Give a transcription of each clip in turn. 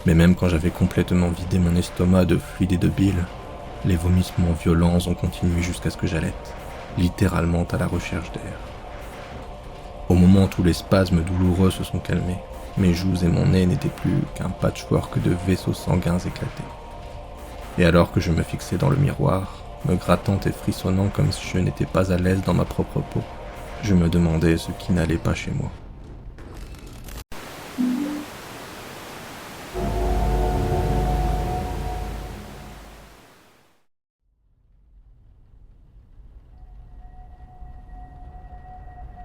Mais même quand j'avais complètement vidé mon estomac de fluide et de bile, les vomissements violents ont continué jusqu'à ce que j'halète, littéralement à la recherche d'air. Au moment où les spasmes douloureux se sont calmés, mes joues et mon nez n'étaient plus qu'un patchwork de vaisseaux sanguins éclatés. Et alors que je me fixais dans le miroir, me grattant et frissonnant comme si je n'étais pas à l'aise dans ma propre peau, je me demandais ce qui n'allait pas chez moi.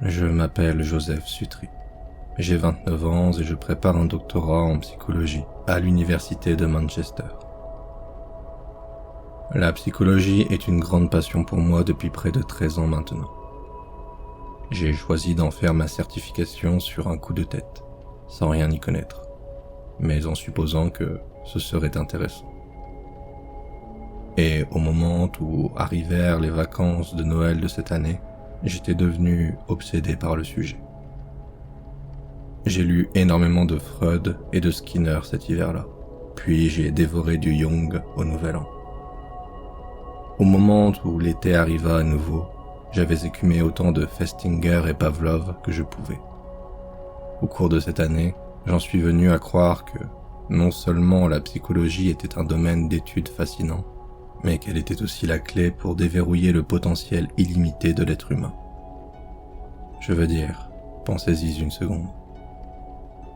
Je m'appelle Joseph Sutry. J'ai 29 ans et je prépare un doctorat en psychologie à l'université de Manchester. La psychologie est une grande passion pour moi depuis près de 13 ans maintenant. J'ai choisi d'en faire ma certification sur un coup de tête, sans rien y connaître, mais en supposant que ce serait intéressant. Et au moment où arrivèrent les vacances de Noël de cette année, j'étais devenu obsédé par le sujet. J'ai lu énormément de Freud et de Skinner cet hiver-là, puis j'ai dévoré du Jung au Nouvel An. Au moment où l'été arriva à nouveau, j'avais écumé autant de Festinger et Pavlov que je pouvais. Au cours de cette année, j'en suis venu à croire que non seulement la psychologie était un domaine d'études fascinant, mais qu'elle était aussi la clé pour déverrouiller le potentiel illimité de l'être humain. Je veux dire, pensez-y une seconde.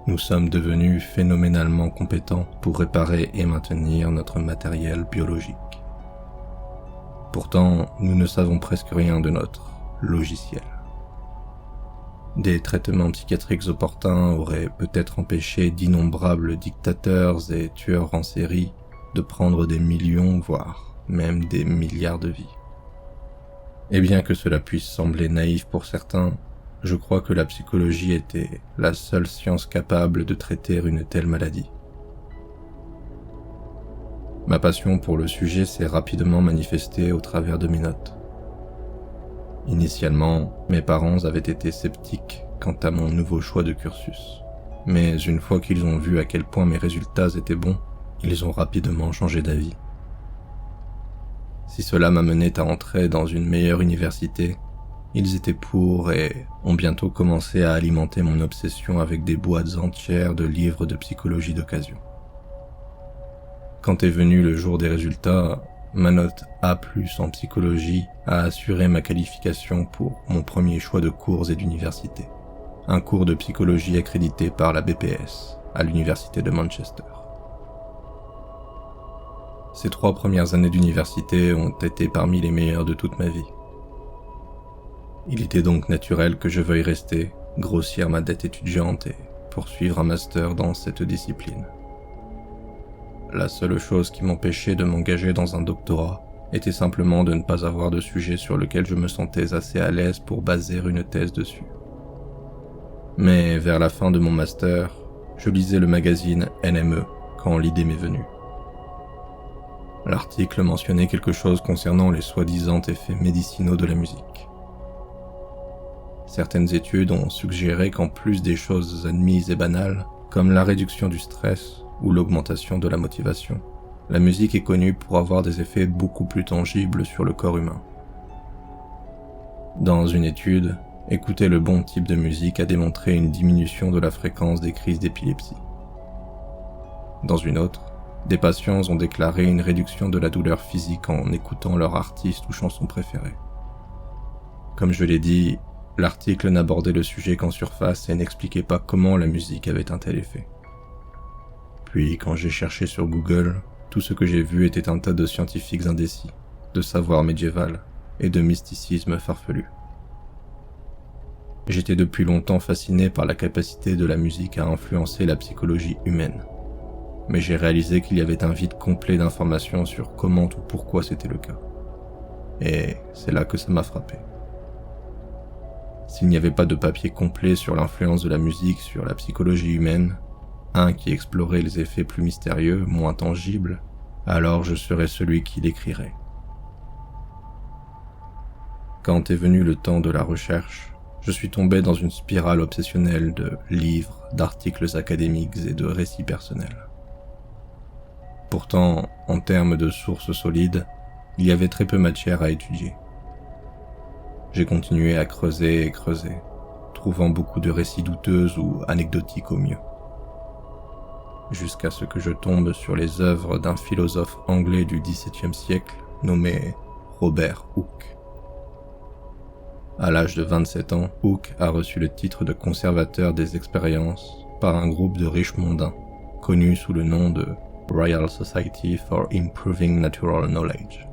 Nous sommes devenus phénoménalement compétents pour réparer et maintenir notre matériel biologique. Pourtant, nous ne savons presque rien de notre logiciel. Des traitements psychiatriques opportuns auraient peut-être empêché d'innombrables dictateurs et tueurs en série de prendre des millions, voire même des milliards de vies. Et bien que cela puisse sembler naïf pour certains, je crois que la psychologie était la seule science capable de traiter une telle maladie. Ma passion pour le sujet s'est rapidement manifestée au travers de mes notes. Initialement, mes parents avaient été sceptiques quant à mon nouveau choix de cursus, mais une fois qu'ils ont vu à quel point mes résultats étaient bons, ils ont rapidement changé d'avis. Si cela m'amenait à entrer dans une meilleure université, ils étaient pour et ont bientôt commencé à alimenter mon obsession avec des boîtes entières de livres de psychologie d'occasion. Quand est venu le jour des résultats, ma note A+ en psychologie a assuré ma qualification pour mon premier choix de cours et d'université, un cours de psychologie accrédité par la BPS à l'université de Manchester. Ces 3 premières années d'université ont été parmi les meilleures de toute ma vie. Il était donc naturel que je veuille rester, grossir ma dette étudiante et poursuivre un master dans cette discipline. La seule chose qui m'empêchait de m'engager dans un doctorat était simplement de ne pas avoir de sujet sur lequel je me sentais assez à l'aise pour baser une thèse dessus. Mais vers la fin de mon master, je lisais le magazine NME quand l'idée m'est venue. L'article mentionnait quelque chose concernant les soi-disant effets médicinaux de la musique. Certaines études ont suggéré qu'en plus des choses admises et banales, comme la réduction du stress ou l'augmentation de la motivation, la musique est connue pour avoir des effets beaucoup plus tangibles sur le corps humain. Dans une étude, écouter le bon type de musique a démontré une diminution de la fréquence des crises d'épilepsie. Dans une autre, des patients ont déclaré une réduction de la douleur physique en écoutant leur artiste ou chanson préférée. Comme je l'ai dit, l'article n'abordait le sujet qu'en surface et n'expliquait pas comment la musique avait un tel effet. Puis, quand j'ai cherché sur Google, tout ce que j'ai vu était un tas de scientifiques indécis, de savoir médiéval et de mysticisme farfelu. J'étais depuis longtemps fasciné par la capacité de la musique à influencer la psychologie humaine. Mais j'ai réalisé qu'il y avait un vide complet d'informations sur comment ou pourquoi c'était le cas. Et c'est là que ça m'a frappé. S'il n'y avait pas de papier complet sur l'influence de la musique sur la psychologie humaine, un qui explorait les effets plus mystérieux, moins tangibles, alors je serais celui qui l'écrirait. Quand est venu le temps de la recherche, je suis tombé dans une spirale obsessionnelle de livres, d'articles académiques et de récits personnels. Pourtant, en termes de sources solides, il y avait très peu matière à étudier. J'ai continué à creuser et creuser, trouvant beaucoup de récits douteux ou anecdotiques au mieux. Jusqu'à ce que je tombe sur les œuvres d'un philosophe anglais du XVIIe siècle nommé Robert Hooke. À l'âge de 27 ans, Hooke a reçu le titre de conservateur des expériences par un groupe de riches mondains, connu sous le nom de Royal Society for Improving Natural Knowledge,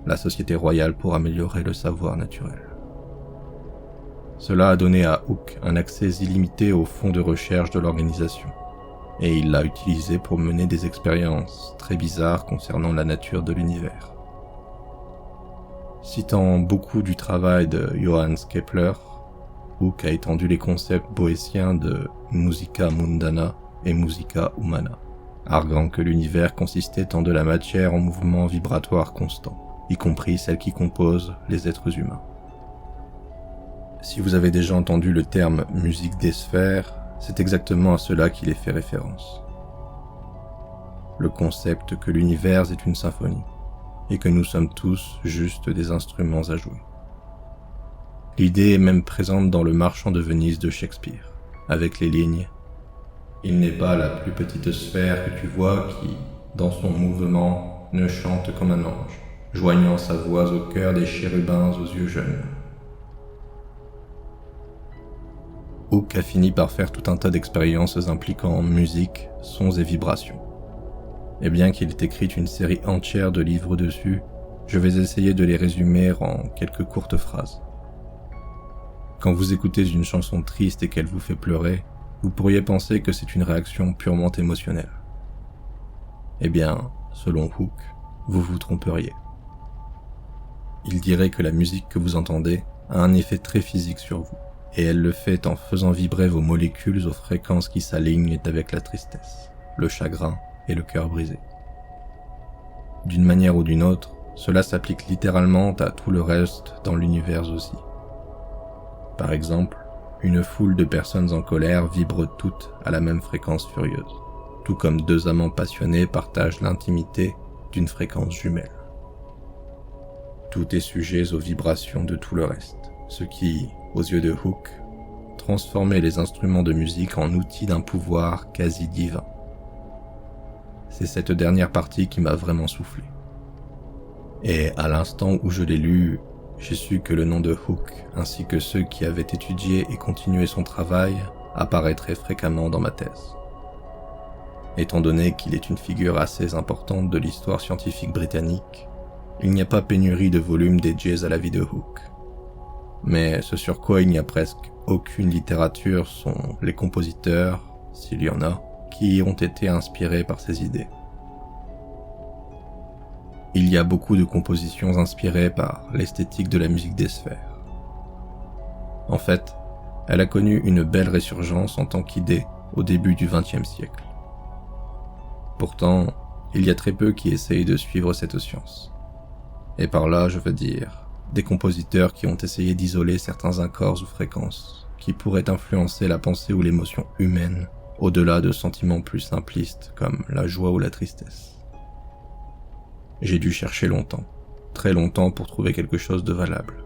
la Société royale pour améliorer le savoir naturel. Cela a donné à Hooke un accès illimité aux fonds de recherche de l'organisation, et il l'a utilisé pour mener des expériences très bizarres concernant la nature de l'univers. Citant beaucoup du travail de Johannes Kepler, Hooke a étendu les concepts boétiens de musica mundana et musica humana, arguant que l'univers consistait en de la matière en mouvement vibratoire constant, y compris celle qui compose les êtres humains. Si vous avez déjà entendu le terme musique des sphères, c'est exactement à cela qu'il est fait référence. Le concept que l'univers est une symphonie, et que nous sommes tous juste des instruments à jouer. L'idée est même présente dans Le Marchand de Venise de Shakespeare, avec les lignes « Il n'est pas la plus petite sphère que tu vois qui, dans son mouvement, ne chante comme un ange, joignant sa voix au cœur des chérubins aux yeux jeunes. » Hooke a fini par faire tout un tas d'expériences impliquant musique, sons et vibrations. Et bien qu'il ait écrit une série entière de livres dessus, je vais essayer de les résumer en quelques courtes phrases. Quand vous écoutez une chanson triste et qu'elle vous fait pleurer, vous pourriez penser que c'est une réaction purement émotionnelle. Eh bien, selon Hooke, vous vous tromperiez. Il dirait que la musique que vous entendez a un effet très physique sur vous, et elle le fait en faisant vibrer vos molécules aux fréquences qui s'alignent avec la tristesse, le chagrin et le cœur brisé. D'une manière ou d'une autre, cela s'applique littéralement à tout le reste dans l'univers aussi. Par exemple, une foule de personnes en colère vibrent toutes à la même fréquence furieuse, tout comme deux amants passionnés partagent l'intimité d'une fréquence jumelle. Tout est sujet aux vibrations de tout le reste, ce qui, aux yeux de Hooke, transformait les instruments de musique en outils d'un pouvoir quasi divin. C'est cette dernière partie qui m'a vraiment soufflé. Et à l'instant où je l'ai lu, j'ai su que le nom de Hooke, ainsi que ceux qui avaient étudié et continué son travail, apparaîtraient fréquemment dans ma thèse. Étant donné qu'il est une figure assez importante de l'histoire scientifique britannique, il n'y a pas pénurie de volumes dédiés à la vie de Hooke. Mais ce sur quoi il n'y a presque aucune littérature sont les compositeurs, s'il y en a, qui ont été inspirés par ses idées. Il y a beaucoup de compositions inspirées par l'esthétique de la musique des sphères. En fait, elle a connu une belle résurgence en tant qu'idée au début du XXe siècle. Pourtant, il y a très peu qui essayent de suivre cette science. Et par là, je veux dire, des compositeurs qui ont essayé d'isoler certains accords ou fréquences qui pourraient influencer la pensée ou l'émotion humaine au-delà de sentiments plus simplistes comme la joie ou la tristesse. J'ai dû chercher longtemps, très longtemps pour trouver quelque chose de valable.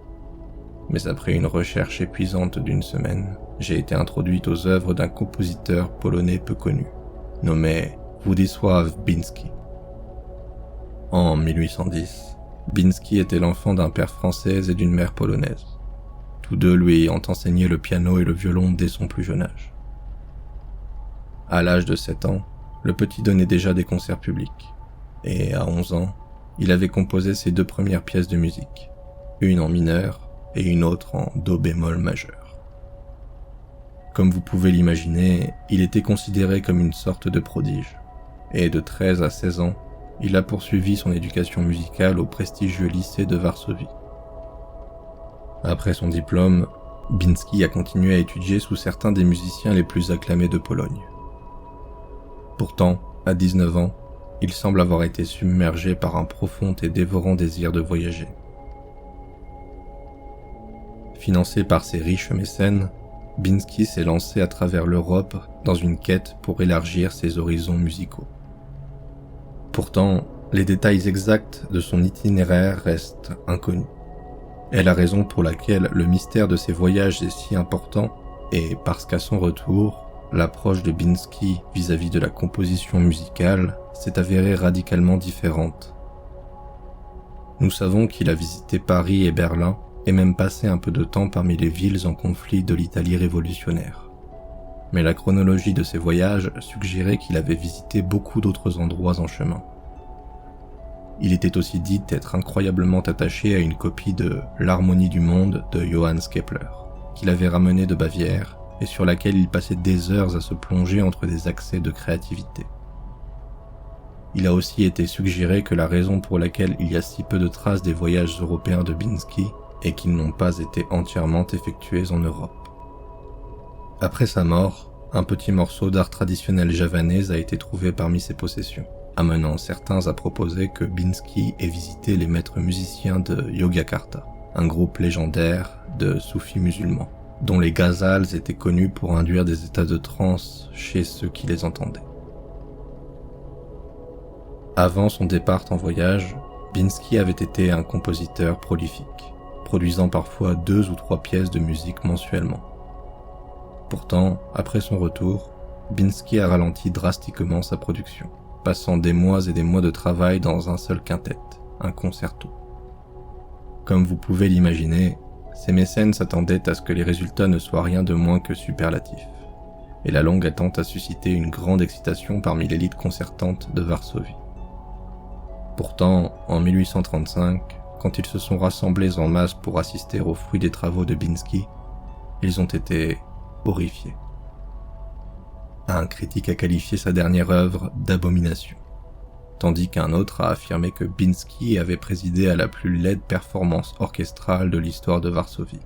Mais après une recherche épuisante d'une semaine, j'ai été introduite aux œuvres d'un compositeur polonais peu connu, nommé Władysław Biński. En 1810, Biński était l'enfant d'un père français et d'une mère polonaise, tous deux lui ayant enseigné le piano et le violon dès son plus jeune âge. À l'âge de 7 ans, le petit donnait déjà des concerts publics, et à 11 ans, il avait composé ses 2 premières pièces de musique, une en mineur et une autre en do bémol majeur. Comme vous pouvez l'imaginer, il était considéré comme une sorte de prodige, et de 13 à 16 ans, il a poursuivi son éducation musicale au prestigieux lycée de Varsovie. Après son diplôme, Biński a continué à étudier sous certains des musiciens les plus acclamés de Pologne. Pourtant, à 19 ans, il semble avoir été submergé par un profond et dévorant désir de voyager. Financé par ses riches mécènes, Biński s'est lancé à travers l'Europe dans une quête pour élargir ses horizons musicaux. Pourtant, les détails exacts de son itinéraire restent inconnus. Et la raison pour laquelle le mystère de ses voyages est si important est parce qu'à son retour, l'approche de Binsky vis-à-vis de la composition musicale s'est avérée radicalement différente. Nous savons qu'il a visité Paris et Berlin et même passé un peu de temps parmi les villes en conflit de l'Italie révolutionnaire. Mais la chronologie de ses voyages suggérait qu'il avait visité beaucoup d'autres endroits en chemin. Il était aussi dit être incroyablement attaché à une copie de L'Harmonie du monde de Johannes Kepler, qu'il avait ramené de Bavière et sur laquelle il passait des heures à se plonger entre des accès de créativité. Il a aussi été suggéré que la raison pour laquelle il y a si peu de traces des voyages européens de Binsky est qu'ils n'ont pas été entièrement effectués en Europe. Après sa mort, un petit morceau d'art traditionnel javanais a été trouvé parmi ses possessions, amenant certains à proposer que Binsky ait visité les maîtres musiciens de Yogyakarta, un groupe légendaire de soufis musulmans, dont les ghazals étaient connus pour induire des états de transe chez ceux qui les entendaient. Avant son départ en voyage, Binsky avait été un compositeur prolifique, produisant parfois 2 ou 3 pièces de musique mensuellement. Pourtant, après son retour, Binsky a ralenti drastiquement sa production, passant des mois et des mois de travail dans un seul quintet, un concerto. Comme vous pouvez l'imaginer, ses mécènes s'attendaient à ce que les résultats ne soient rien de moins que superlatifs, et la longue attente a suscité une grande excitation parmi l'élite concertante de Varsovie. Pourtant, en 1835, quand ils se sont rassemblés en masse pour assister aux fruits des travaux de Binsky, ils ont été horrifiés. Un critique a qualifié sa dernière œuvre d'abomination, tandis qu'un autre a affirmé que Binsky avait présidé à la plus laide performance orchestrale de l'histoire de Varsovie.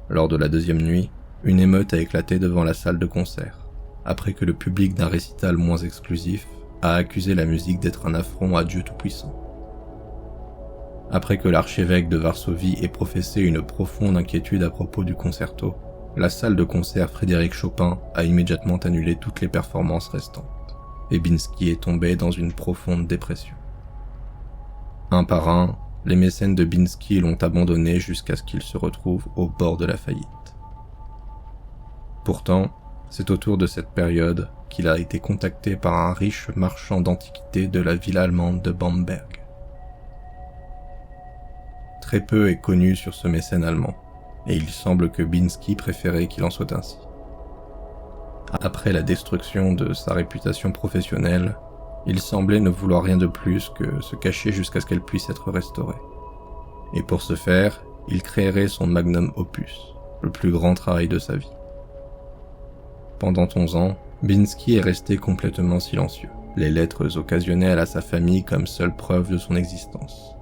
Lors de la deuxième nuit, une émeute a éclaté devant la salle de concert, après que le public d'un récital moins exclusif a accusé la musique d'être un affront à Dieu Tout-Puissant. Après que l'archevêque de Varsovie ait professé une profonde inquiétude à propos du concerto, la salle de concert Frédéric Chopin a immédiatement annulé toutes les performances restantes, et Binsky est tombé dans une profonde dépression. Un par un, les mécènes de Binsky l'ont abandonné jusqu'à ce qu'il se retrouve au bord de la faillite. Pourtant, c'est autour de cette période qu'il a été contacté par un riche marchand d'antiquités de la ville allemande de Bamberg. Très peu est connu sur ce mécène allemand, et il semble que Binsky préférait qu'il en soit ainsi. Après la destruction de sa réputation professionnelle, il semblait ne vouloir rien de plus que se cacher jusqu'à ce qu'elle puisse être restaurée. Et pour ce faire, il créerait son magnum opus, le plus grand travail de sa vie. Pendant 11 ans, Binsky est resté complètement silencieux, les lettres occasionnelles à sa famille comme seule preuve de son existence.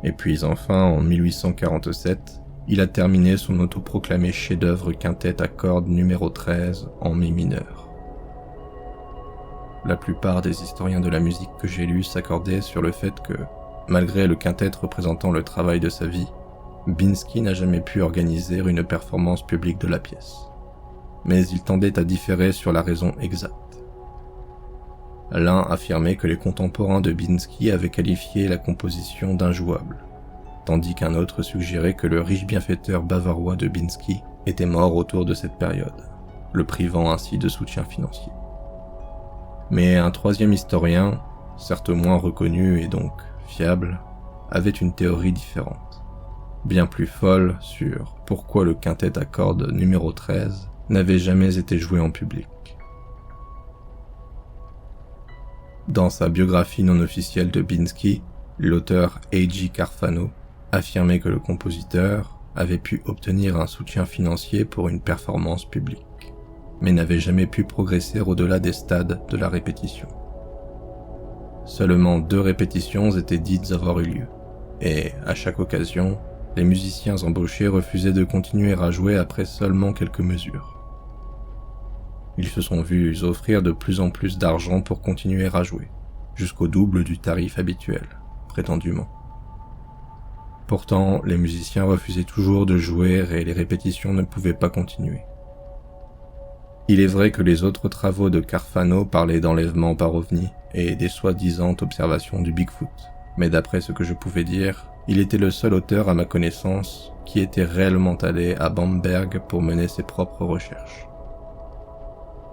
Et puis enfin, en 1847, il a terminé son autoproclamé chef-d'œuvre quintet à cordes numéro 13 en mi mineur. La plupart des historiens de la musique que j'ai lus s'accordaient sur le fait que, malgré le quintet représentant le travail de sa vie, Binsky n'a jamais pu organiser une performance publique de la pièce. Mais ils tendaient à différer sur la raison exacte. L'un affirmait que les contemporains de Binsky avaient qualifié la composition d'injouable, tandis qu'un autre suggérait que le riche bienfaiteur bavarois de Binsky était mort autour de cette période, le privant ainsi de soutien financier. Mais un troisième historien, certes moins reconnu et donc fiable, avait une théorie différente, bien plus folle sur pourquoi le quintet à cordes numéro 13 n'avait jamais été joué en public. Dans sa biographie non officielle de Binsky, l'auteur Eiji Carfano affirmait que le compositeur avait pu obtenir un soutien financier pour une performance publique, mais n'avait jamais pu progresser au-delà des stades de la répétition. Seulement 2 répétitions étaient dites avoir eu lieu, et à chaque occasion, les musiciens embauchés refusaient de continuer à jouer après seulement quelques mesures. Ils se sont vus offrir de plus en plus d'argent pour continuer à jouer, jusqu'au double du tarif habituel, prétendument. Pourtant, les musiciens refusaient toujours de jouer et les répétitions ne pouvaient pas continuer. Il est vrai que les autres travaux de Carfano parlaient d'enlèvements par ovni et des soi-disant observations du Bigfoot, mais d'après ce que je pouvais dire, il était le seul auteur à ma connaissance qui était réellement allé à Bamberg pour mener ses propres recherches.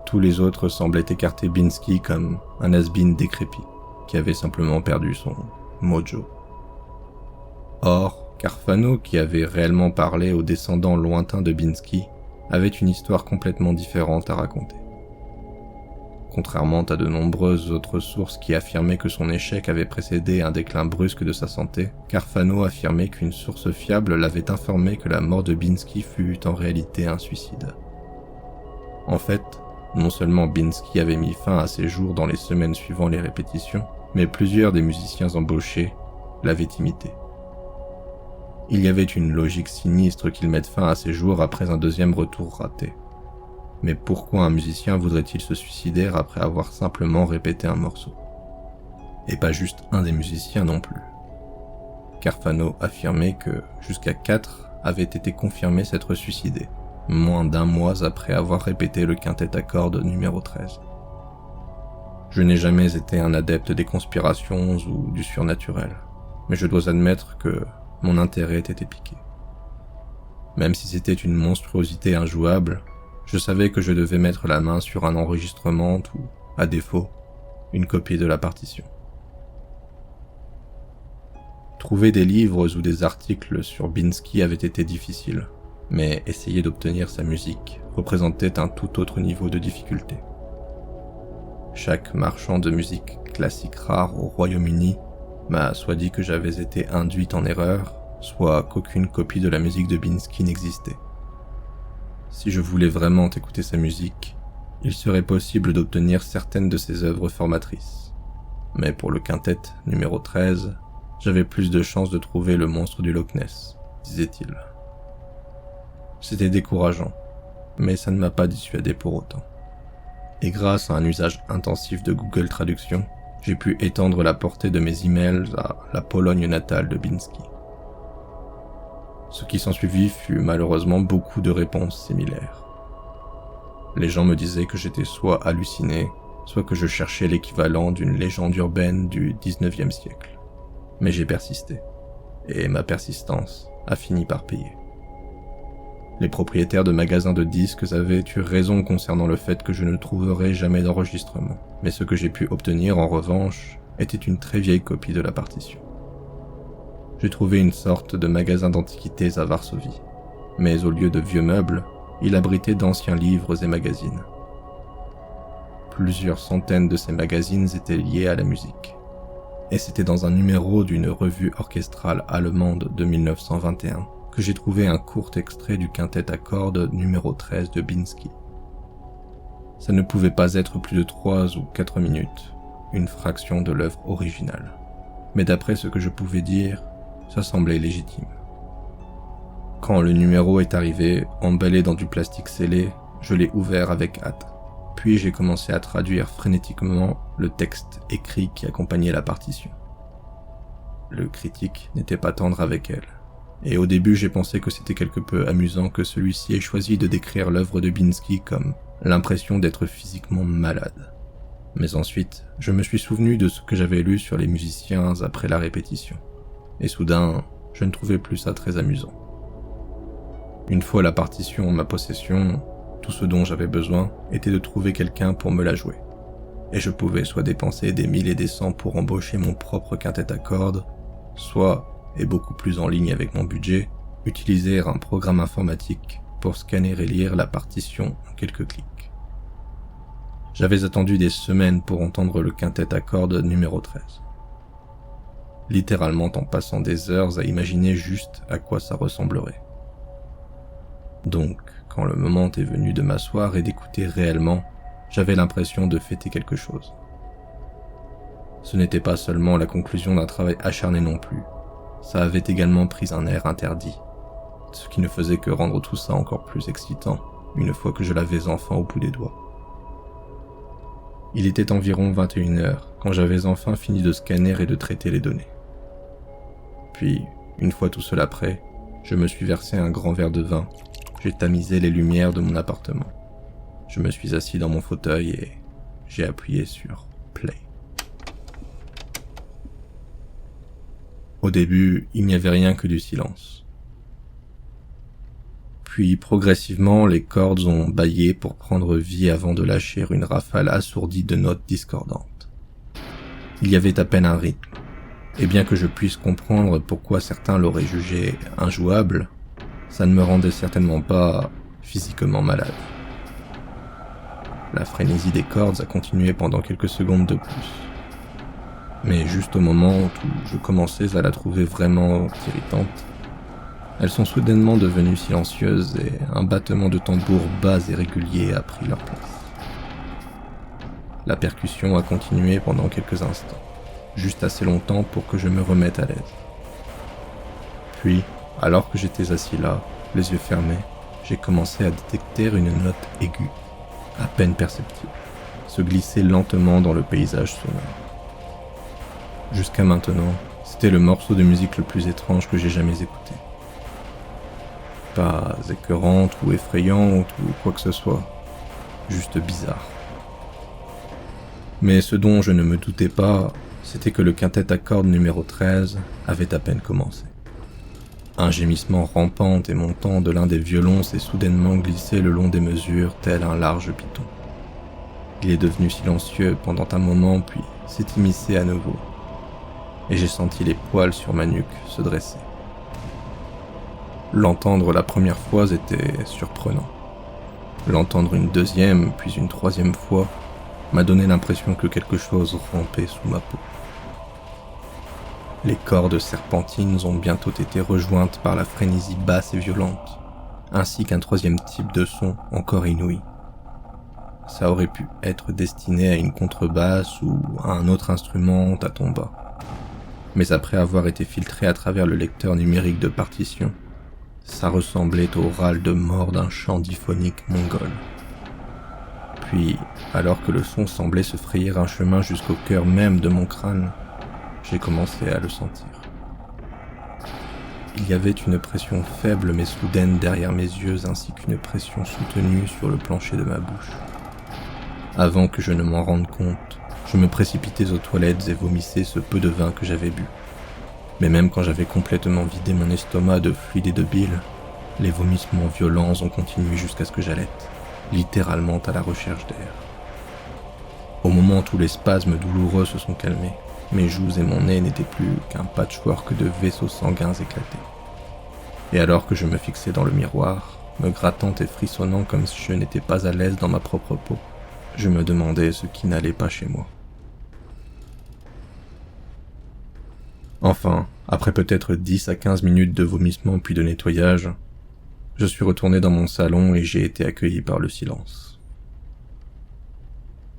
Tous les autres semblaient écarter Binsky comme un has-been décrépit, qui avait simplement perdu son mojo. Or, Carfano, qui avait réellement parlé aux descendants lointains de Binsky, avait une histoire complètement différente à raconter. Contrairement à de nombreuses autres sources qui affirmaient que son échec avait précédé un déclin brusque de sa santé, Carfano affirmait qu'une source fiable l'avait informé que la mort de Binsky fut en réalité un suicide. En fait, non seulement Binsky avait mis fin à ses jours dans les semaines suivant les répétitions, mais plusieurs des musiciens embauchés l'avaient imité. Il y avait une logique sinistre qu'il mette fin à ses jours après un deuxième retour raté. Mais pourquoi un musicien voudrait-il se suicider après avoir simplement répété un morceau? Et pas juste un des musiciens non plus. Carfano affirmait que jusqu'à 4 avaient été confirmés s'être suicidés, moins d'un mois après avoir répété le quintet à cordes numéro 13. Je n'ai jamais été un adepte des conspirations ou du surnaturel, mais je dois admettre que mon intérêt était piqué. Même si c'était une monstruosité injouable, je savais que je devais mettre la main sur un enregistrement ou, à défaut, une copie de la partition. Trouver des livres ou des articles sur Binsky avait été difficile, mais essayer d'obtenir sa musique représentait un tout autre niveau de difficulté. Chaque marchand de musique classique rare au Royaume-Uni m'a soit dit que j'avais été induite en erreur, soit qu'aucune copie de la musique de Binsky n'existait. Si je voulais vraiment écouter sa musique, il serait possible d'obtenir certaines de ses œuvres formatrices. Mais pour le quintet numéro 13, j'avais plus de chances de trouver le monstre du Loch Ness, disait-il. C'était décourageant, mais ça ne m'a pas dissuadé pour autant. Et grâce à un usage intensif de Google Traduction, j'ai pu étendre la portée de mes emails à la Pologne natale de Binsky. Ce qui s'ensuivit fut malheureusement beaucoup de réponses similaires. Les gens me disaient que j'étais soit halluciné, soit que je cherchais l'équivalent d'une légende urbaine du 19e siècle. Mais j'ai persisté, et ma persistance a fini par payer. Les propriétaires de magasins de disques avaient eu raison concernant le fait que je ne trouverais jamais d'enregistrement, mais ce que j'ai pu obtenir en revanche était une très vieille copie de la partition. J'ai trouvé une sorte de magasin d'antiquités à Varsovie, mais au lieu de vieux meubles, il abritait d'anciens livres et magazines. Plusieurs centaines de ces magazines étaient liés à la musique, et c'était dans un numéro d'une revue orchestrale allemande de 1921 que j'ai trouvé un court extrait du quintet à cordes numéro 13 de Binsky. Ça ne pouvait pas être plus de 3 ou 4 minutes, une fraction de l'œuvre originale. Mais d'après ce que je pouvais dire, ça semblait légitime. Quand le numéro est arrivé, emballé dans du plastique scellé, je l'ai ouvert avec hâte. Puis j'ai commencé à traduire frénétiquement le texte écrit qui accompagnait la partition. Le critique n'était pas tendre avec elle, et au début j'ai pensé que c'était quelque peu amusant que celui-ci ait choisi de décrire l'œuvre de Binsky comme l'impression d'être physiquement malade. Mais ensuite, je me suis souvenu de ce que j'avais lu sur les musiciens après la répétition. Et soudain, je ne trouvais plus ça très amusant. Une fois la partition en ma possession, tout ce dont j'avais besoin était de trouver quelqu'un pour me la jouer. Et je pouvais soit dépenser des 1000 et des 100 pour embaucher mon propre quintet à cordes, soit, et beaucoup plus en ligne avec mon budget, utiliser un programme informatique pour scanner et lire la partition en quelques clics. J'avais attendu des semaines pour entendre le quintet à cordes numéro 13. Littéralement en passant des heures à imaginer juste à quoi ça ressemblerait. Donc, quand le moment est venu de m'asseoir et d'écouter réellement, j'avais l'impression de fêter quelque chose. Ce n'était pas seulement la conclusion d'un travail acharné non plus, ça avait également pris un air interdit, ce qui ne faisait que rendre tout ça encore plus excitant, une fois que je l'avais enfin au bout des doigts. Il était environ 21h quand j'avais enfin fini de scanner et de traiter les données. Puis, une fois tout cela prêt, je me suis versé un grand verre de vin, j'ai tamisé les lumières de mon appartement. Je me suis assis dans mon fauteuil et j'ai appuyé sur play. Au début, il n'y avait rien que du silence. Puis, progressivement, les cordes ont bâillé pour prendre vie avant de lâcher une rafale assourdie de notes discordantes. Il y avait à peine un rythme, et bien que je puisse comprendre pourquoi certains l'auraient jugé injouable, ça ne me rendait certainement pas physiquement malade. La frénésie des cordes a continué pendant quelques secondes de plus. Mais juste au moment où je commençais à la trouver vraiment irritante, elles sont soudainement devenues silencieuses et un battement de tambour bas et régulier a pris leur place. La percussion a continué pendant quelques instants, juste assez longtemps pour que je me remette à l'aise. Puis, alors que j'étais assis là, les yeux fermés, j'ai commencé à détecter une note aiguë, à peine perceptible, se glisser lentement dans le paysage sonore. Jusqu'à maintenant, c'était le morceau de musique le plus étrange que j'ai jamais écouté. Pas écœurante ou effrayante ou quoi que ce soit, juste bizarre. Mais ce dont je ne me doutais pas, c'était que le quintet à cordes numéro 13 avait à peine commencé. Un gémissement rampant et montant de l'un des violons s'est soudainement glissé le long des mesures tel un large python. Il est devenu silencieux pendant un moment puis s'est immiscé à nouveau. Et j'ai senti les poils sur ma nuque se dresser. L'entendre la première fois était surprenant. L'entendre une deuxième puis une troisième fois m'a donné l'impression que quelque chose rampait sous ma peau. Les cordes serpentines ont bientôt été rejointes par la frénésie basse et violente, ainsi qu'un troisième type de son encore inouï. Ça aurait pu être destiné à une contrebasse ou à un autre instrument à ton bas. Mais après avoir été filtré à travers le lecteur numérique de partition, ça ressemblait au râle de mort d'un chant diphonique mongol. Puis, alors que le son semblait se frayer un chemin jusqu'au cœur même de mon crâne, j'ai commencé à le sentir. Il y avait une pression faible mais soudaine derrière mes yeux ainsi qu'une pression soutenue sur le plancher de ma bouche. Avant que je ne m'en rende compte, je me précipitais aux toilettes et vomissais ce peu de vin que j'avais bu. Mais même quand j'avais complètement vidé mon estomac de fluide et de bile, les vomissements violents ont continué jusqu'à ce que j'halète, littéralement à la recherche d'air. Au moment où tous les spasmes douloureux se sont calmés, mes joues et mon nez n'étaient plus qu'un patchwork de vaisseaux sanguins éclatés. Et alors que je me fixais dans le miroir, me grattant et frissonnant comme si je n'étais pas à l'aise dans ma propre peau, je me demandais ce qui n'allait pas chez moi. Enfin, après peut-être 10 à 15 minutes de vomissement puis de nettoyage, je suis retourné dans mon salon et j'ai été accueilli par le silence.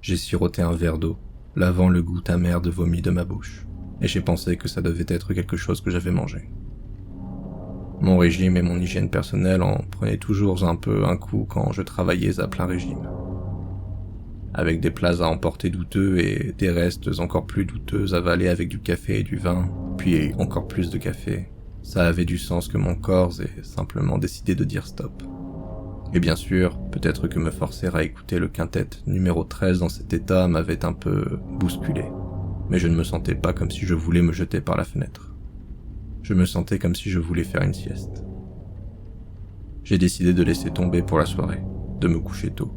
J'ai siroté un verre d'eau, lavant le goût amer de vomi de ma bouche, et j'ai pensé que ça devait être quelque chose que j'avais mangé. Mon régime et mon hygiène personnelle en prenaient toujours un peu un coup quand je travaillais à plein régime. Avec des plats à emporter douteux et des restes encore plus douteux avalés avec du café et du vin, puis encore plus de café, ça avait du sens que mon corps ait simplement décidé de dire stop. Et bien sûr, peut-être que me forcer à écouter le quintet numéro 13 dans cet état m'avait un peu bousculé, mais je ne me sentais pas comme si je voulais me jeter par la fenêtre. Je me sentais comme si je voulais faire une sieste. J'ai décidé de laisser tomber pour la soirée, de me coucher tôt,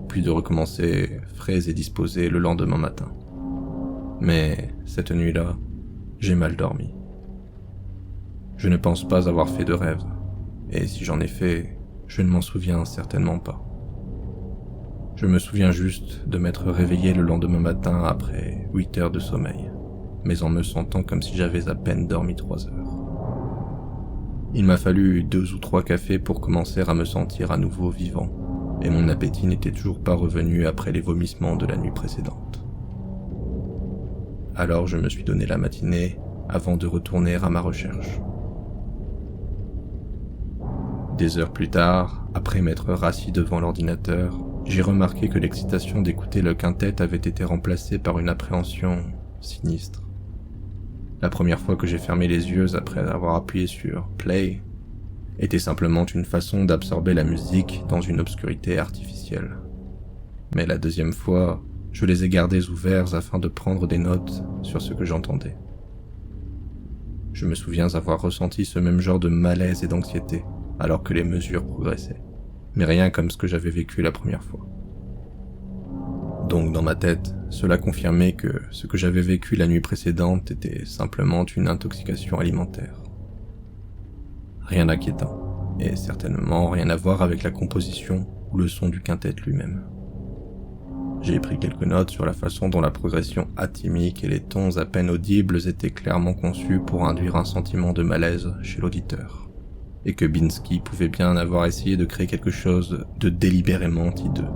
puis de recommencer frais et disposé le lendemain matin. Mais cette nuit-là, j'ai mal dormi. Je ne pense pas avoir fait de rêve, et si j'en ai fait, je ne m'en souviens certainement pas. Je me souviens juste de m'être réveillé le lendemain matin après 8 heures de sommeil, mais en me sentant comme si j'avais à peine dormi 3 heures. Il m'a fallu 2 ou 3 cafés pour commencer à me sentir à nouveau vivant, et mon appétit n'était toujours pas revenu après les vomissements de la nuit précédente. Alors je me suis donné la matinée avant de retourner à ma recherche. Des heures plus tard, après m'être rassis devant l'ordinateur, j'ai remarqué que l'excitation d'écouter le quintet avait été remplacée par une appréhension sinistre. La première fois que j'ai fermé les yeux après avoir appuyé sur « play », était simplement une façon d'absorber la musique dans une obscurité artificielle. mais la deuxième fois, je les ai gardés ouverts afin de prendre des notes sur ce que j'entendais. Je me souviens avoir ressenti ce même genre de malaise et d'anxiété alors que les mesures progressaient, mais rien comme ce que j'avais vécu la première fois. Donc dans ma tête, cela confirmait que ce que j'avais vécu la nuit précédente était simplement une intoxication alimentaire. Rien d'inquiétant, et certainement rien à voir avec la composition ou le son du quintet lui-même. J'ai pris quelques notes sur la façon dont la progression atymique et les tons à peine audibles étaient clairement conçus pour induire un sentiment de malaise chez l'auditeur, et que Binsky pouvait bien avoir essayé de créer quelque chose de délibérément hideux.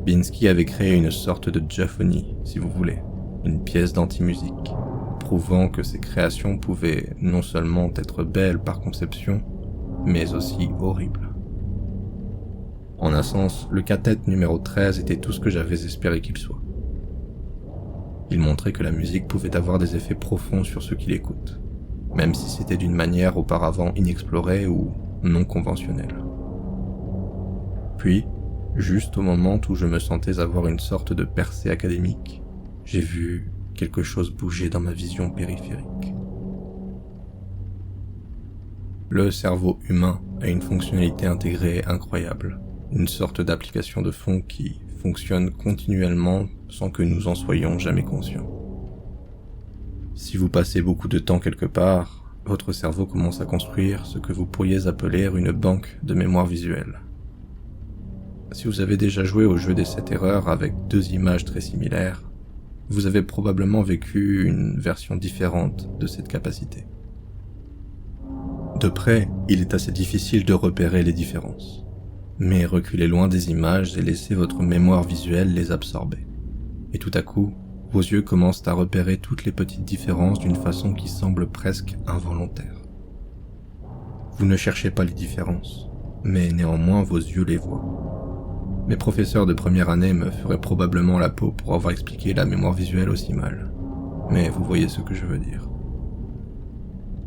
Binsky avait créé une sorte de diaphonie, si vous voulez, une pièce d'anti-musique, prouvant que ses créations pouvaient non seulement être belles par conception, mais aussi horribles. En un sens, le quintet numéro 13 était tout ce que j'avais espéré qu'il soit. Il montrait que la musique pouvait avoir des effets profonds sur ceux qui l'écoutent, même si c'était d'une manière auparavant inexplorée ou non conventionnelle. Puis, juste au moment où je me sentais avoir une sorte de percée académique, j'ai vu quelque chose bouger dans ma vision périphérique. Le cerveau humain a une fonctionnalité intégrée incroyable, une sorte d'application de fond qui fonctionne continuellement sans que nous en soyons jamais conscients. Si vous passez beaucoup de temps quelque part, votre cerveau commence à construire ce que vous pourriez appeler une banque de mémoire visuelle. Si vous avez déjà joué au jeu des 7 erreurs avec 2 images très similaires, vous avez probablement vécu une version différente de cette capacité. De près, il est assez difficile de repérer les différences, mais reculez loin des images et laissez votre mémoire visuelle les absorber. Et tout à coup, vos yeux commencent à repérer toutes les petites différences d'une façon qui semble presque involontaire. Vous ne cherchez pas les différences, mais néanmoins vos yeux les voient. Mes professeurs de première année me feraient probablement la peau pour avoir expliqué la mémoire visuelle aussi mal. Mais vous voyez ce que je veux dire.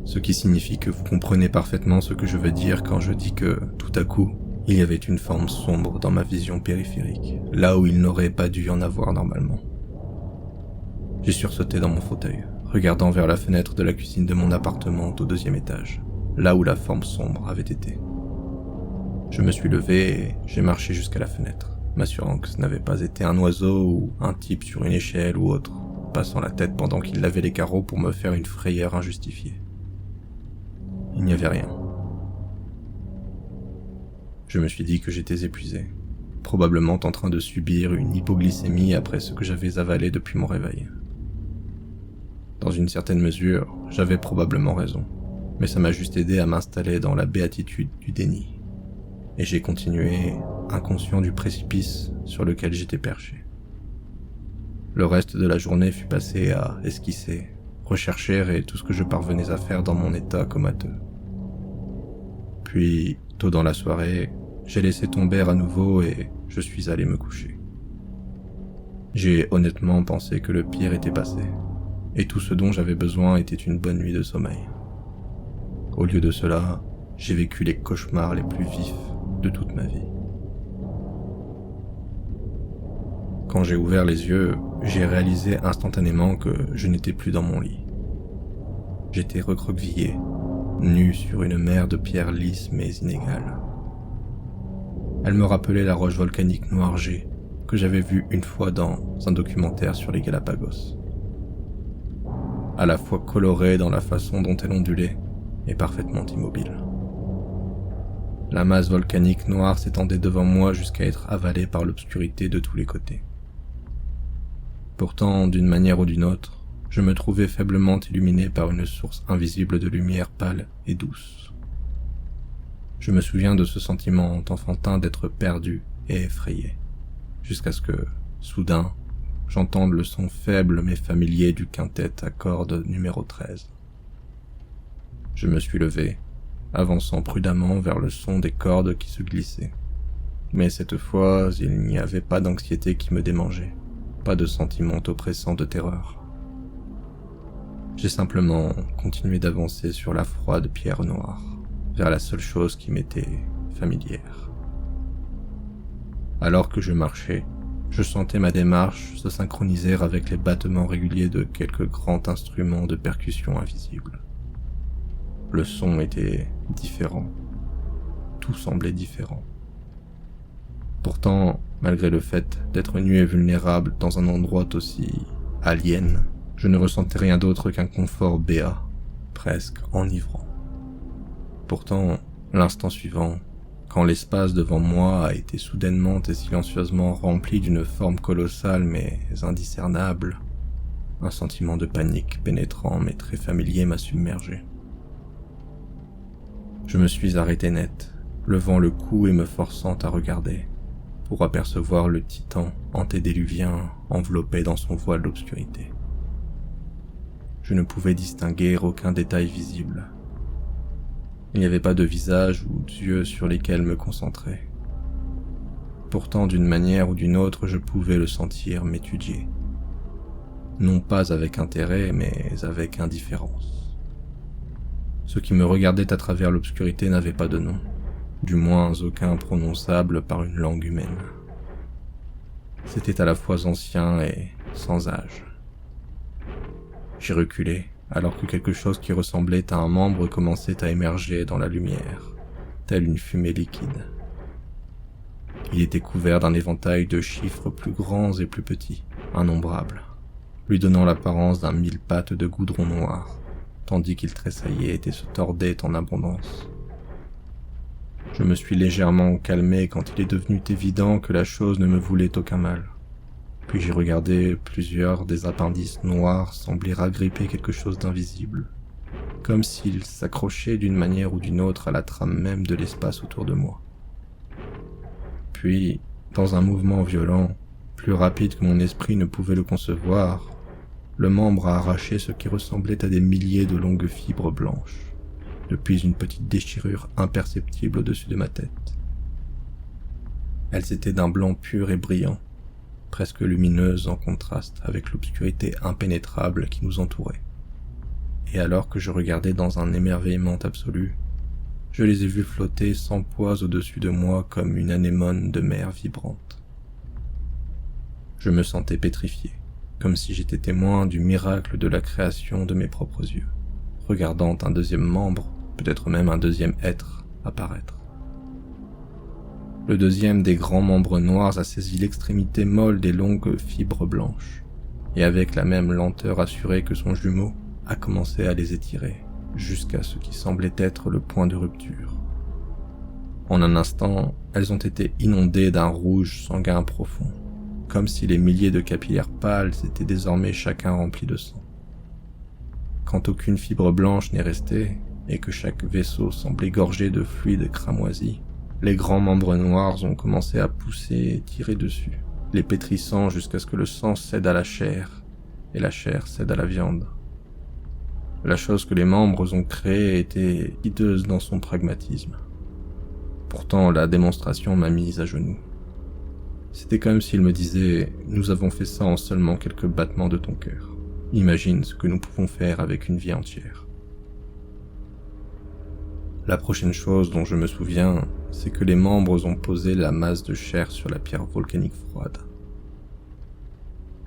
Ce qui signifie que vous comprenez parfaitement ce que je veux dire quand je dis que, tout à coup, il y avait une forme sombre dans ma vision périphérique, là où il n'aurait pas dû y en avoir normalement. J'ai sursauté dans mon fauteuil, regardant vers la fenêtre de la cuisine de mon appartement au 2e étage, là où la forme sombre avait été. Je me suis levé et j'ai marché jusqu'à la fenêtre, m'assurant que ce n'avait pas été un oiseau ou un type sur une échelle ou autre, passant la tête pendant qu'il lavait les carreaux pour me faire une frayeur injustifiée. Il n'y avait rien. Je me suis dit que j'étais épuisé, probablement en train de subir une hypoglycémie après ce que j'avais avalé depuis mon réveil. Dans une certaine mesure, j'avais probablement raison, mais ça m'a juste aidé à m'installer dans la béatitude du déni. Et j'ai continué, inconscient du précipice sur lequel j'étais perché. Le reste de la journée fut passé à esquisser, rechercher et tout ce que je parvenais à faire dans mon état comateux. Puis, tôt dans la soirée, j'ai laissé tomber à nouveau et je suis allé me coucher. J'ai honnêtement pensé que le pire était passé, et tout ce dont j'avais besoin était une bonne nuit de sommeil. Au lieu de cela, j'ai vécu les cauchemars les plus vifs de toute ma vie. Quand j'ai ouvert les yeux, j'ai réalisé instantanément que je n'étais plus dans mon lit. J'étais recroquevillé, nu sur une mer de pierres lisses mais inégales. Elle me rappelait la roche volcanique Noirgé que j'avais vue une fois dans un documentaire sur les Galapagos. À la fois colorée dans la façon dont elle ondulait et parfaitement immobile. La masse volcanique noire s'étendait devant moi jusqu'à être avalée par l'obscurité de tous les côtés. Pourtant, d'une manière ou d'une autre, je me trouvais faiblement illuminé par une source invisible de lumière pâle et douce. Je me souviens de ce sentiment enfantin d'être perdu et effrayé, jusqu'à ce que, soudain, j'entende le son faible mais familier du quintet à cordes numéro 13. Je me suis levé, avançant prudemment vers le son des cordes qui se glissaient. Mais cette fois, il n'y avait pas d'anxiété qui me démangeait, pas de sentiment oppressant de terreur. J'ai simplement continué d'avancer sur la froide pierre noire, vers la seule chose qui m'était familière. Alors que je marchais, je sentais ma démarche se synchroniser avec les battements réguliers de quelques grands instruments de percussion invisibles. Le son était différent. Tout semblait différent. Pourtant, malgré le fait d'être nu et vulnérable dans un endroit aussi alien, je ne ressentais rien d'autre qu'un confort béat, presque enivrant. Pourtant, l'instant suivant, quand l'espace devant moi a été soudainement et silencieusement rempli d'une forme colossale mais indiscernable, un sentiment de panique pénétrant mais très familier m'a submergé. Je me suis arrêté net, levant le cou et me forçant à regarder, pour apercevoir le titan antédéluvien enveloppé dans son voile d'obscurité. Je ne pouvais distinguer aucun détail visible. Il n'y avait pas de visage ou d'yeux sur lesquels me concentrer. Pourtant, d'une manière ou d'une autre, je pouvais le sentir m'étudier. Non pas avec intérêt, mais avec indifférence. Ce qui me regardait à travers l'obscurité n'avait pas de nom, du moins aucun prononçable par une langue humaine. C'était à la fois ancien et sans âge. J'ai reculé, alors que quelque chose qui ressemblait à un membre commençait à émerger dans la lumière, telle une fumée liquide. Il était couvert d'un éventail de chiffres plus grands et plus petits, innombrables, lui donnant l'apparence d'un mille pattes de goudron noir, tandis qu'il tressaillait et se tordait en abondance. Je me suis légèrement calmé quand il est devenu évident que la chose ne me voulait aucun mal. Puis j'ai regardé plusieurs des appendices noirs sembler agripper quelque chose d'invisible, comme s'ils s'accrochaient d'une manière ou d'une autre à la trame même de l'espace autour de moi. Puis, dans un mouvement violent, plus rapide que mon esprit ne pouvait le concevoir, le membre a arraché ce qui ressemblait à des milliers de longues fibres blanches, depuis une petite déchirure imperceptible au-dessus de ma tête. Elles étaient d'un blanc pur et brillant, presque lumineuses en contraste avec l'obscurité impénétrable qui nous entourait. Et alors que je regardais dans un émerveillement absolu, je les ai vus flotter sans poids au-dessus de moi comme une anémone de mer vibrante. Je me sentais pétrifié, comme si j'étais témoin du miracle de la création de mes propres yeux, regardant un deuxième membre, peut-être même un deuxième être, apparaître. Le deuxième des grands membres noirs a saisi l'extrémité molle des longues fibres blanches, et avec la même lenteur assurée que son jumeau, a commencé à les étirer, jusqu'à ce qui semblait être le point de rupture. En un instant, elles ont été inondées d'un rouge sanguin profond, comme si les milliers de capillaires pâles étaient désormais chacun remplis de sang. Quand aucune fibre blanche n'est restée, et que chaque vaisseau semblait gorgé de fluide cramoisi, les grands membres noirs ont commencé à pousser et tirer dessus, les pétrissant jusqu'à ce que le sang cède à la chair, et la chair cède à la viande. La chose que les membres ont créée était hideuse dans son pragmatisme. Pourtant, la démonstration m'a mise à genoux. C'était comme s'il me disait « Nous avons fait ça en seulement quelques battements de ton cœur. Imagine ce que nous pouvons faire avec une vie entière. » La prochaine chose dont je me souviens, c'est que les membres ont posé la masse de chair sur la pierre volcanique froide.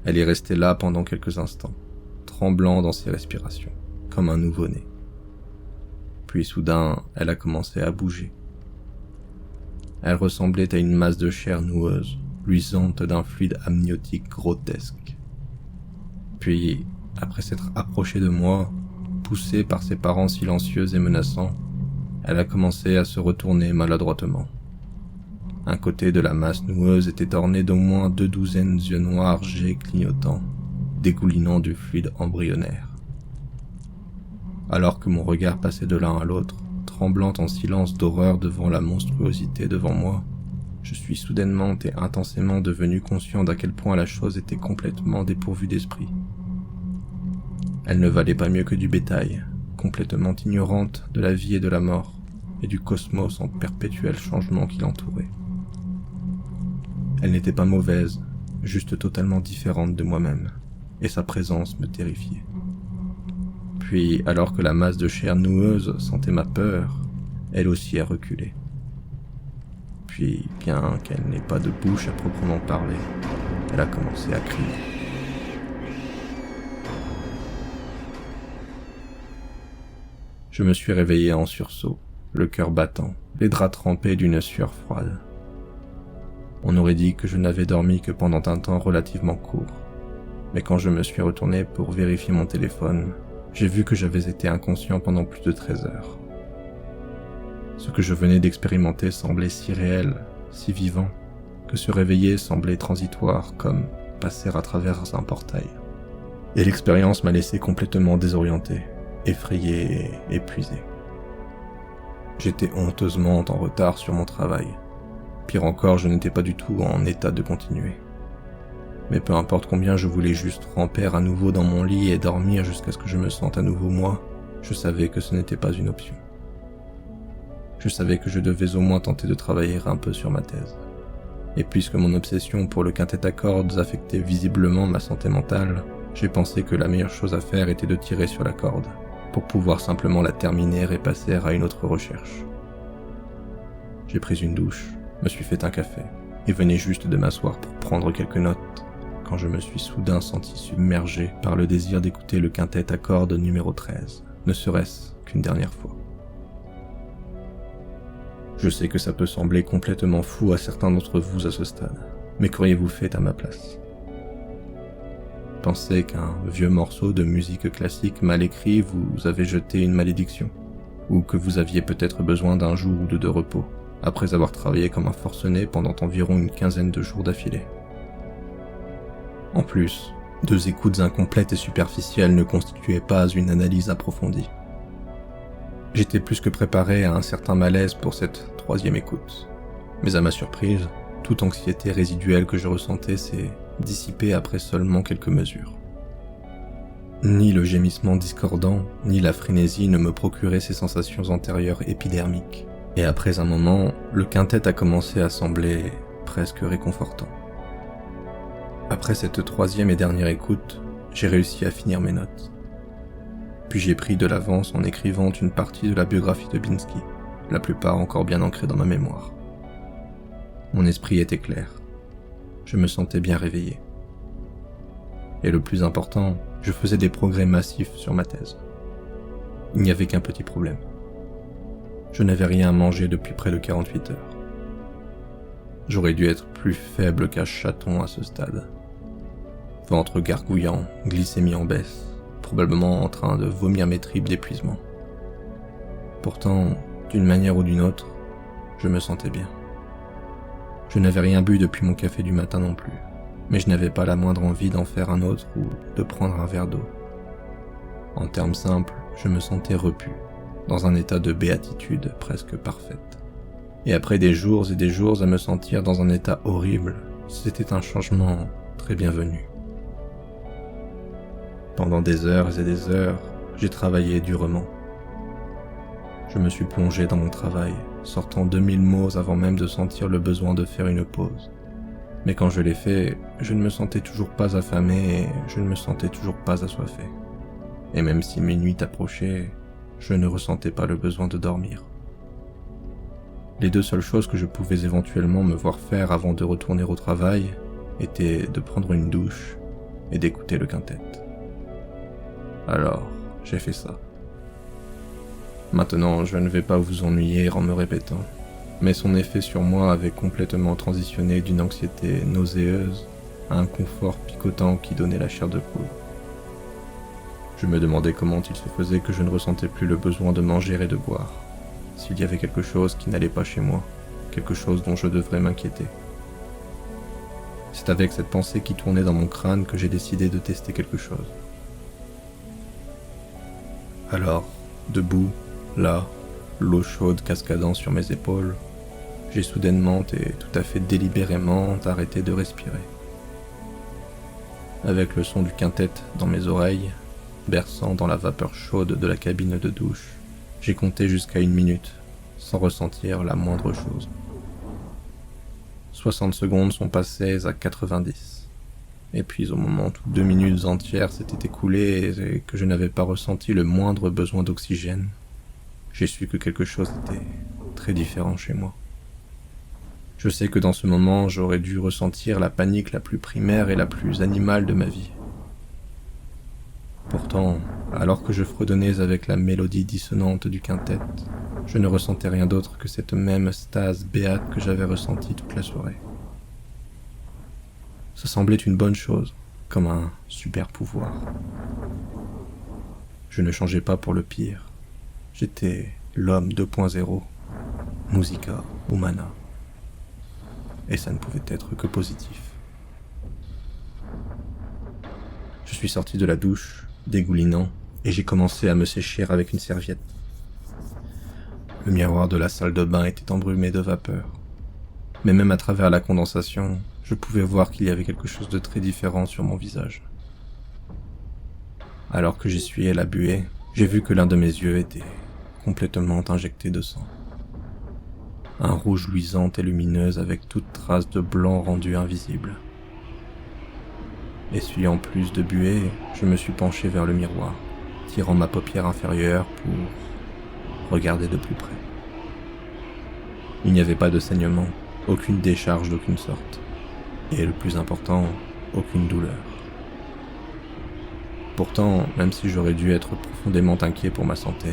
Elle est restée là pendant quelques instants, tremblant dans ses respirations, comme un nouveau-né. Puis soudain, elle a commencé à bouger. Elle ressemblait à une masse de chair noueuse, luisante d'un fluide amniotique grotesque. Puis, après s'être approchée de moi, poussée par ses parents silencieux et menaçants, elle a commencé à se retourner maladroitement. Un côté de la masse noueuse était orné d'au moins 12 yeux noirs jets clignotants, dégoulinant du fluide embryonnaire. Alors que mon regard passait de l'un à l'autre, tremblant en silence d'horreur devant la monstruosité devant moi, je suis soudainement et intensément devenu conscient d'à quel point la chose était complètement dépourvue d'esprit. Elle ne valait pas mieux que du bétail, complètement ignorante de la vie et de la mort, et du cosmos en perpétuel changement qui l'entourait. Elle n'était pas mauvaise, juste totalement différente de moi-même, et sa présence me terrifiait. Puis, alors que la masse de chair noueuse sentait ma peur, elle aussi a reculé. Puis, bien qu'elle n'ait pas de bouche à proprement parler, elle a commencé à crier. Je me suis réveillé en sursaut, le cœur battant, les draps trempés d'une sueur froide. On aurait dit que je n'avais dormi que pendant un temps relativement court. Mais quand je me suis retourné pour vérifier mon téléphone, j'ai vu que j'avais été inconscient pendant plus de 13 heures. Ce que je venais d'expérimenter semblait si réel, si vivant, que se réveiller semblait transitoire, comme passer à travers un portail. Et l'expérience m'a laissé complètement désorienté, effrayé et épuisé. J'étais honteusement en retard sur mon travail. Pire encore, je n'étais pas du tout en état de continuer. Mais peu importe combien je voulais juste ramper à nouveau dans mon lit et dormir jusqu'à ce que je me sente à nouveau moi, je savais que ce n'était pas une option. Je savais que je devais au moins tenter de travailler un peu sur ma thèse. Et puisque mon obsession pour le quintet à cordes affectait visiblement ma santé mentale, j'ai pensé que la meilleure chose à faire était de tirer sur la corde, pour pouvoir simplement la terminer et passer à une autre recherche. J'ai pris une douche, me suis fait un café, et venais juste de m'asseoir pour prendre quelques notes, quand je me suis soudain senti submergé par le désir d'écouter le quintet à cordes numéro 13, ne serait-ce qu'une dernière fois. Je sais que ça peut sembler complètement fou à certains d'entre vous à ce stade, mais qu'auriez-vous fait à ma place? Pensez qu'un vieux morceau de musique classique mal écrit vous avait jeté une malédiction, ou que vous aviez peut-être besoin d'un jour ou deux de repos, après avoir travaillé comme un forcené pendant environ une quinzaine de jours d'affilée. En plus, 2 écoutes incomplètes et superficielles ne constituaient pas une analyse approfondie. J'étais plus que préparé à un certain malaise pour cette 3e écoute, mais à ma surprise, toute anxiété résiduelle que je ressentais s'est dissipée après seulement quelques mesures. Ni le gémissement discordant, ni la frénésie ne me procuraient ces sensations antérieures épidermiques, et après un moment, le quintet a commencé à sembler presque réconfortant. Après cette 3e et dernière écoute, j'ai réussi à finir mes notes. Puis j'ai pris de l'avance en écrivant une partie de la biographie de Binsky, la plupart encore bien ancrée dans ma mémoire. Mon esprit était clair. Je me sentais bien réveillé. Et le plus important, je faisais des progrès massifs sur ma thèse. Il n'y avait qu'un petit problème. Je n'avais rien mangé depuis près de 48 heures. J'aurais dû être plus faible qu'un chaton à ce stade. Ventre gargouillant, glycémie en baisse, probablement en train de vomir mes tripes d'épuisement. Pourtant, d'une manière ou d'une autre, je me sentais bien. Je n'avais rien bu depuis mon café du matin non plus, mais je n'avais pas la moindre envie d'en faire un autre ou de prendre un verre d'eau. En termes simples, je me sentais repu, dans un état de béatitude presque parfaite. Et après des jours et des jours à me sentir dans un état horrible, c'était un changement très bienvenu. Pendant des heures et des heures, j'ai travaillé durement. Je me suis plongé dans mon travail, sortant 2000 mots avant même de sentir le besoin de faire une pause. Mais quand je l'ai fait, je ne me sentais toujours pas affamé et je ne me sentais toujours pas assoiffé. Et même si mes nuits approchaient, je ne ressentais pas le besoin de dormir. Les 2 seules choses que je pouvais éventuellement me voir faire avant de retourner au travail étaient de prendre une douche et d'écouter le quintet. Alors, j'ai fait ça. Maintenant, je ne vais pas vous ennuyer en me répétant, mais son effet sur moi avait complètement transitionné d'une anxiété nauséeuse à un confort picotant qui donnait la chair de poule. Je me demandais comment il se faisait que je ne ressentais plus le besoin de manger et de boire, s'il y avait quelque chose qui n'allait pas chez moi, quelque chose dont je devrais m'inquiéter. C'est avec cette pensée qui tournait dans mon crâne que j'ai décidé de tester quelque chose. Alors, debout, là, l'eau chaude cascadant sur mes épaules, j'ai soudainement et tout à fait délibérément arrêté de respirer. Avec le son du quintet dans mes oreilles, berçant dans la vapeur chaude de la cabine de douche, j'ai compté jusqu'à 1 minute, sans ressentir la moindre chose. 60 secondes sont passées à 90. Et puis au moment où 2 minutes entières s'étaient écoulées et que je n'avais pas ressenti le moindre besoin d'oxygène, j'ai su que quelque chose était très différent chez moi. Je sais que dans ce moment, j'aurais dû ressentir la panique la plus primaire et la plus animale de ma vie. Pourtant, alors que je fredonnais avec la mélodie dissonante du quintet, je ne ressentais rien d'autre que cette même stase béate que j'avais ressentie toute la soirée. Ça semblait une bonne chose, comme un super pouvoir. Je ne changeais pas pour le pire. J'étais l'homme 2.0, Musica Humana. Et ça ne pouvait être que positif. Je suis sorti de la douche, dégoulinant, et j'ai commencé à me sécher avec une serviette. Le miroir de la salle de bain était embrumé de vapeur. Mais même à travers la condensation, je pouvais voir qu'il y avait quelque chose de très différent sur mon visage. Alors que j'essuyais la buée, j'ai vu que l'un de mes yeux était complètement injecté de sang. Un rouge luisante et lumineuse avec toute trace de blanc rendu invisible. Essuyant plus de buée, je me suis penché vers le miroir, tirant ma paupière inférieure pour regarder de plus près. Il n'y avait pas de saignement, aucune décharge d'aucune sorte, et le plus important, aucune douleur. Pourtant, même si j'aurais dû être profondément inquiet pour ma santé,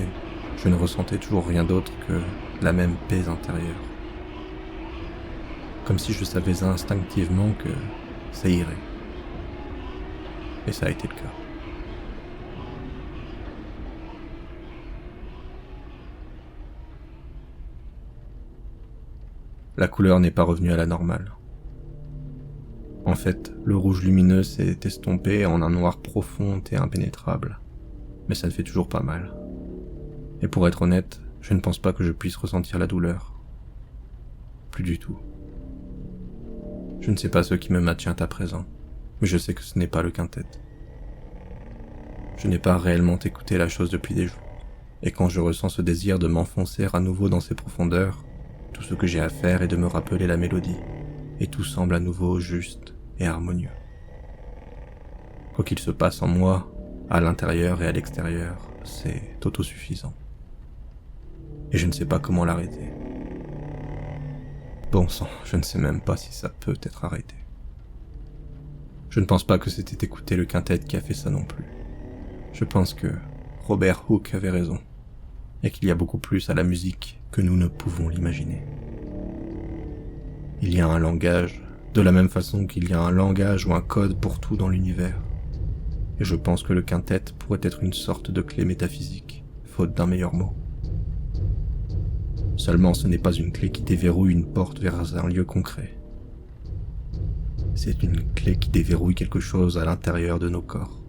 je ne ressentais toujours rien d'autre que la même paix intérieure. Comme si je savais instinctivement que ça irait. Et ça a été le cas. La couleur n'est pas revenue à la normale. En fait, le rouge lumineux s'est estompé en un noir profond et impénétrable. Mais ça ne fait toujours pas mal. Et pour être honnête, je ne pense pas que je puisse ressentir la douleur. Plus du tout. Je ne sais pas ce qui me maintient à présent, mais je sais que ce n'est pas le quintet. Je n'ai pas réellement écouté la chose depuis des jours, et quand je ressens ce désir de m'enfoncer à nouveau dans ses profondeurs, tout ce que j'ai à faire est de me rappeler la mélodie, et tout semble à nouveau juste et harmonieux. Quoi qu'il se passe en moi, à l'intérieur et à l'extérieur, c'est autosuffisant. Et je ne sais pas comment l'arrêter. Bon sang, je ne sais même pas si ça peut être arrêté. Je ne pense pas que c'était écouter le quintet qui a fait ça non plus. Je pense que Robert Hooke avait raison, et qu'il y a beaucoup plus à la musique que nous ne pouvons l'imaginer. Il y a un langage, de la même façon qu'il y a un langage ou un code pour tout dans l'univers. Et je pense que le quintet pourrait être une sorte de clé métaphysique, faute d'un meilleur mot. Seulement ce n'est pas une clé qui déverrouille une porte vers un lieu concret. C'est une clé qui déverrouille quelque chose à l'intérieur de nos corps.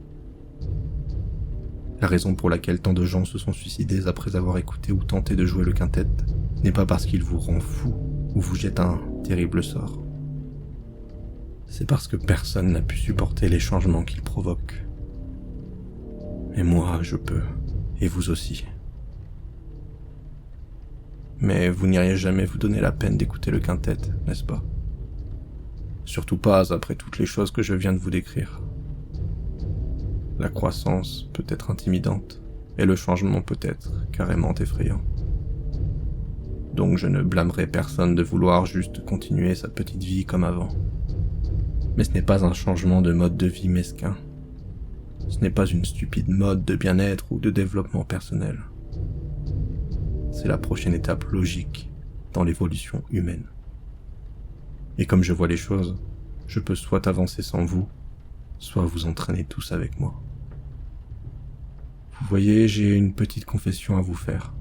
La raison pour laquelle tant de gens se sont suicidés après avoir écouté ou tenté de jouer le quintet n'est pas parce qu'il vous rend fou ou vous jette un terrible sort. C'est parce que personne n'a pu supporter les changements qu'il provoque. Et moi, je peux, et vous aussi. Mais vous n'iriez jamais vous donner la peine d'écouter le quintet, n'est-ce pas? Surtout pas après toutes les choses que je viens de vous décrire. La croissance peut être intimidante, et le changement peut être carrément effrayant. Donc je ne blâmerai personne de vouloir juste continuer sa petite vie comme avant. Mais ce n'est pas un changement de mode de vie mesquin. Ce n'est pas une stupide mode de bien-être ou de développement personnel. C'est la prochaine étape logique dans l'évolution humaine. Et comme je vois les choses, je peux soit avancer sans vous, soit vous entraîner tous avec moi. Vous voyez, j'ai une petite confession à vous faire.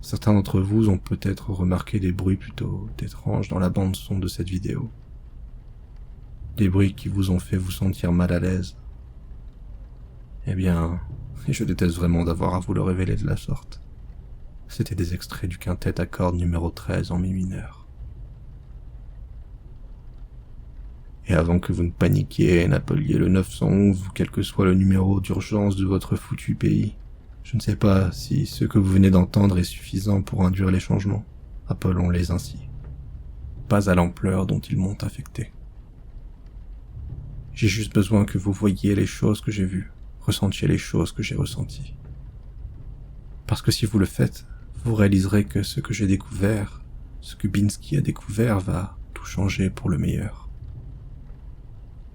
Certains d'entre vous ont peut-être remarqué des bruits plutôt étranges dans la bande-son de cette vidéo. Des bruits qui vous ont fait vous sentir mal à l'aise. Eh bien, je déteste vraiment d'avoir à vous le révéler de la sorte. C'était des extraits du quintet à cordes numéro 13 en mi mineur. Et avant que vous ne paniquiez et n'appeliez le 911 ou quel que soit le numéro d'urgence de votre foutu pays, je ne sais pas si ce que vous venez d'entendre est suffisant pour induire les changements, appelons-les ainsi. Pas à l'ampleur dont ils m'ont affecté. J'ai juste besoin que vous voyiez les choses que j'ai vues, ressentiez les choses que j'ai ressenties. Parce que si vous le faites, vous réaliserez que ce que j'ai découvert ce que Binsky a découvert va tout changer pour le meilleur.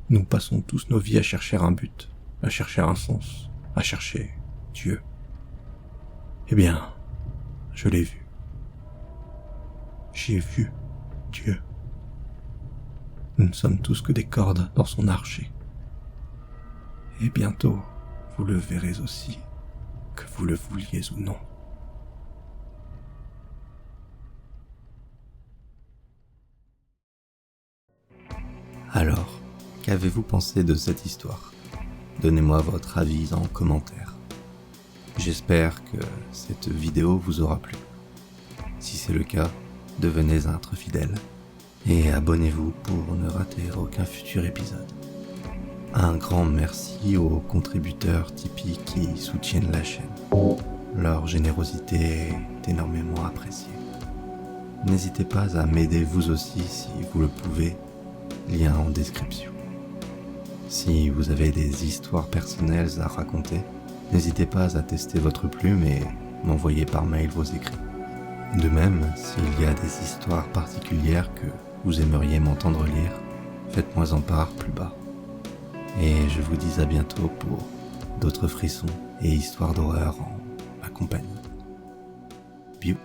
Nous passons tous nos vies à chercher un but, à chercher un sens, à chercher Dieu. Eh bien, je l'ai vu. J'ai vu Dieu. Nous ne sommes tous que des cordes dans son archer. Et bientôt, vous le verrez aussi, que vous le vouliez ou non. Alors, qu'avez-vous pensé de cette histoire ? Donnez-moi votre avis en commentaire. J'espère que cette vidéo vous aura plu. Si c'est le cas, devenez un très fidèle et abonnez-vous pour ne rater aucun futur épisode. Un grand merci aux contributeurs Tipeee qui soutiennent la chaîne. Leur générosité est énormément appréciée. N'hésitez pas à m'aider vous aussi si vous le pouvez, lien en description. Si vous avez des histoires personnelles à raconter, n'hésitez pas à tester votre plume et m'envoyer par mail vos écrits. De même, s'il y a des histoires particulières que vous aimeriez m'entendre lire, faites-moi en part plus bas. Et je vous dis à bientôt pour d'autres frissons et histoires d'horreur en ma compagnie. Biou.